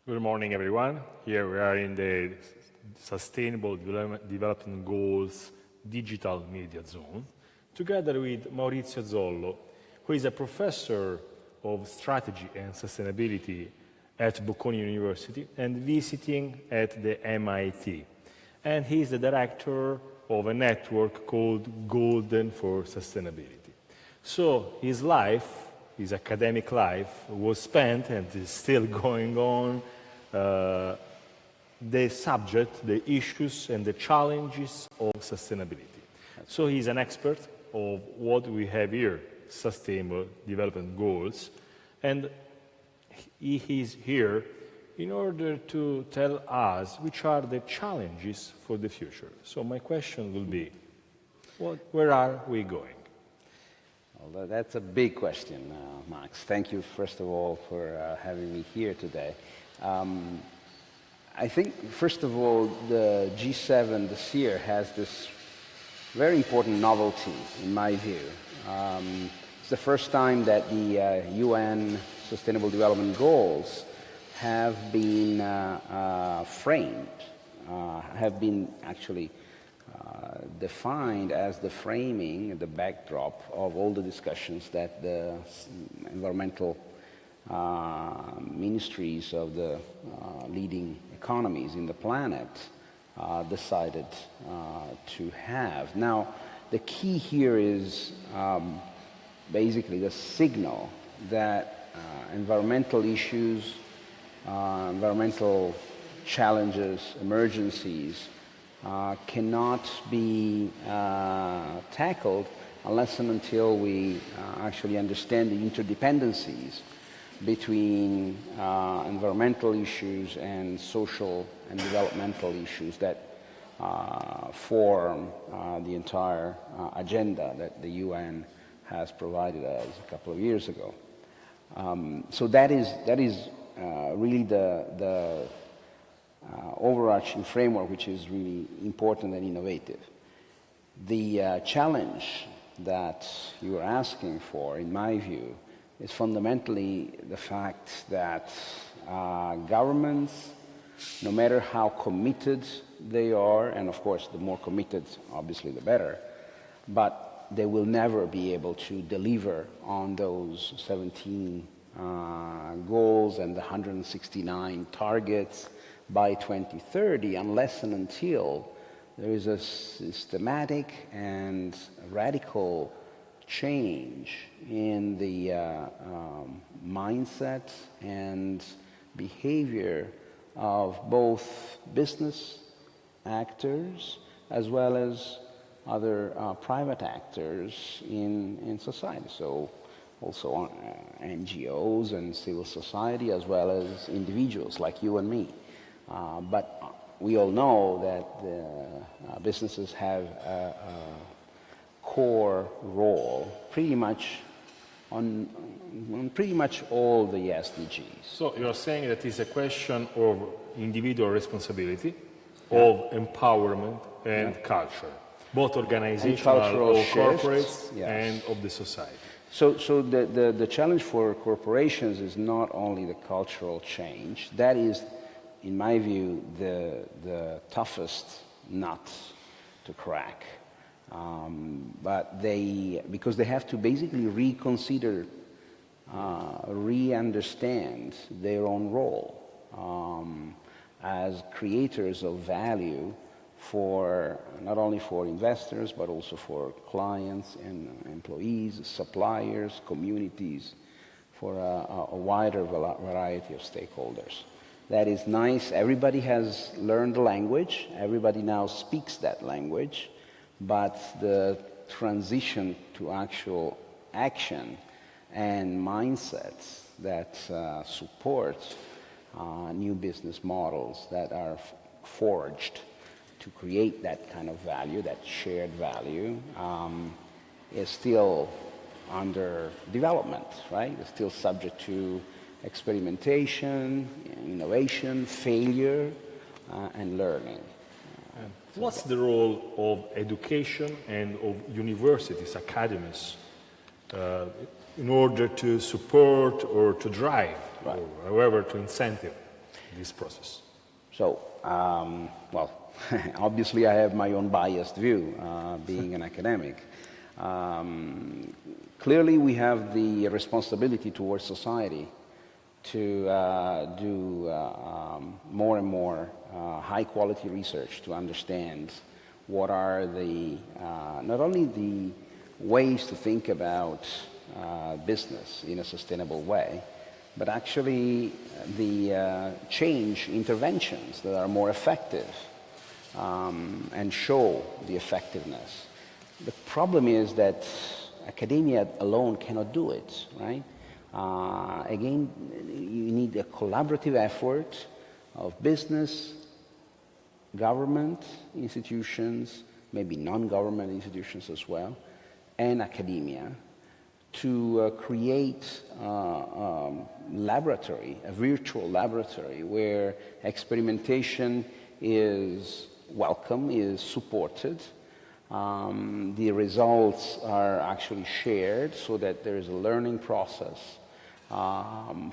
Good morning, everyone. Here we are in the Sustainable Development Goals Digital Media Zone, together with Maurizio Zollo, who is a professor of strategy and sustainability at Bocconi University and visiting at the MIT. And he is the director of a network called Golden for Sustainability. So his life, his academic life, was spent and is still going on the subject, the issues and the challenges of sustainability. So he's an expert of what we have here, Sustainable Development Goals, and he is here in order to tell us which are the challenges for the future. So my question will be, where are we going? Well, that's a big question, Max. Thank you, first of all, for having me here today. I think, first of all, the G7 this year has this very important novelty, in my view. It's the first time that the UN Sustainable Development Goals have been framed, have been actually defined as the framing, the backdrop of all the discussions that the environmental ministries of the leading economies in the planet decided to have. Now, the key here is basically the signal that environmental issues, environmental challenges, emergencies cannot be tackled unless and until we actually understand the interdependencies between environmental issues and social and developmental issues that form the entire agenda that the UN has provided us a couple of years ago. So that is really the overarching framework, which is really important and innovative. The challenge that you are asking for, in my view, is fundamentally the fact that governments, no matter how committed they are, and of course the more committed, obviously, the better, but they will never be able to deliver on those 17 goals and the 169 targets by 2030 unless and until there is a systematic and radical change in the mindset and behavior of both business actors as well as other private actors in society. So also NGOs and civil society as well as individuals like you and me. But we all know that businesses have a core role pretty much on pretty much all the SDGs. So you're saying that it's a question of individual responsibility, of empowerment and culture, both organizational or corporates and of the society. So the challenge for corporations is not only the cultural change. That is, in my view, the toughest nut to crack. But because they have to basically reconsider, re-understand their own role as creators of value for not only for investors but also for clients and employees, suppliers, communities, for a wider variety of stakeholders. That is nice. Everybody has learned the language. Everybody now speaks that language. But the transition to actual action and mindsets that support new business models that are forged to create that kind of value, that shared value, is still under development, right? It's still subject to experimentation, innovation, failure, and learning. What's the role of education and of universities, academies, in order to support or to drive, or however, to incentive this process? So, well, obviously I have my own biased view, being an academic. Clearly we have the responsibility towards society to do more and more high-quality research to understand what are the, not only the ways to think about business in a sustainable way, but actually the change interventions that are more effective and show the effectiveness. The problem is that academia alone cannot do it, right? Again, you need a collaborative effort of business, government institutions, maybe non-government institutions as well, and academia to create a laboratory, a virtual laboratory where experimentation is welcome, is supported. The results are actually shared so that there is a learning process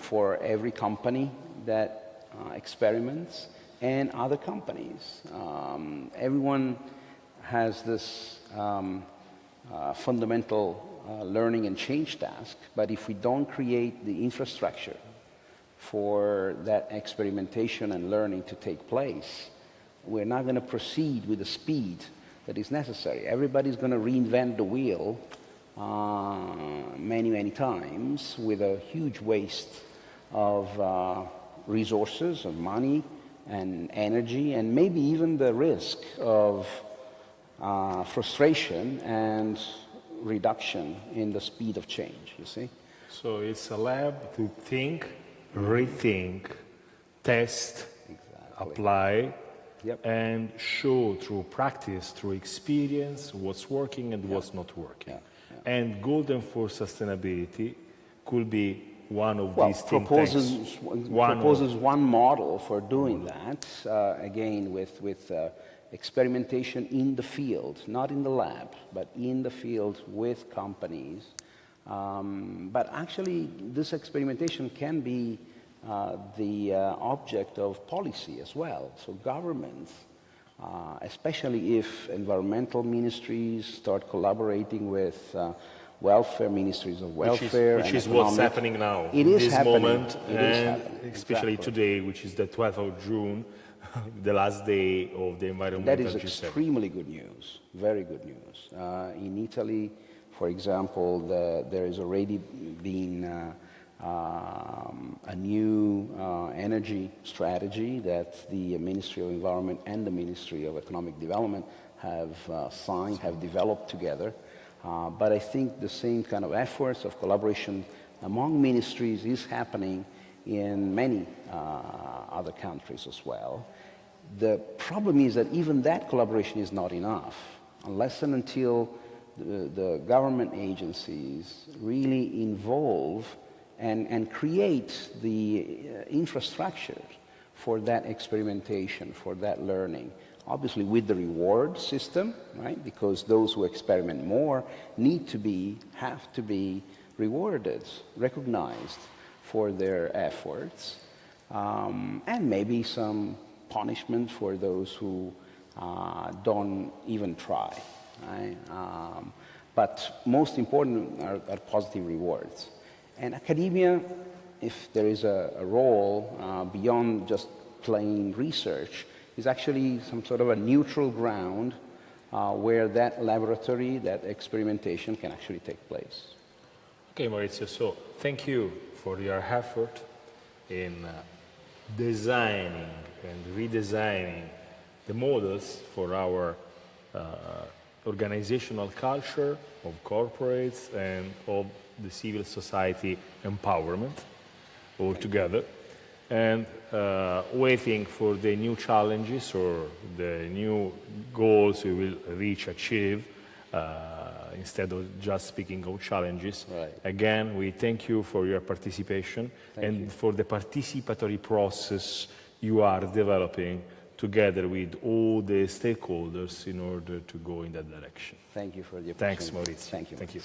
for every company that experiments and other companies. Everyone has this fundamental learning and change task, but if we don't create the infrastructure for that experimentation and learning to take place, we're not going to proceed with the speed that is necessary. Everybody's going to reinvent the wheel many, many times with a huge waste of resources, of money and energy, and maybe even the risk of frustration and reduction in the speed of change, you see? So it's a lab to think, rethink, test, apply, and show through practice, through experience, what's working and what's not working. And Golden for Sustainability could be one of these think tanks. Proposes one model for doing that, again, with experimentation in the field, not in the lab, but in the field with companies. But actually, this experimentation can be the object of policy as well. So governments, especially if environmental ministries start collaborating with welfare ministries of welfare, which is what's happening now. It is this happening. moment, it and is happening. especially Exactly. today, which is the 12th of June, the last day of the environmental That is G7. extremely good news, very good news. In Italy, for example, there is already been a new energy strategy that the Ministry of Environment and the Ministry of Economic Development have signed, have developed together. But I think the same kind of efforts of collaboration among ministries is happening in many other countries as well. The problem is that even that collaboration is not enough unless and until the government agencies really involve and create the infrastructure for that experimentation, for that learning. Obviously with the reward system, right? Because those who experiment more have to be rewarded, recognized for their efforts, and maybe some punishment for those who don't even try, right? But most important are positive rewards. And academia, if there is a role beyond just plain research, is actually some sort of a neutral ground where that laboratory, that experimentation can actually take place. Okay, Maurizio, so thank you for your effort in designing and redesigning the models for our organizational culture of corporates and of the civil society empowerment all together, and waiting for the new challenges or the new goals we will achieve, instead of just speaking of challenges. Right. Again, we thank you for your participation and for the participatory process you are developing together with all the stakeholders in order to go in that direction. Thank you for the opportunity. Thanks, Maurizio. Thank you. Thank you.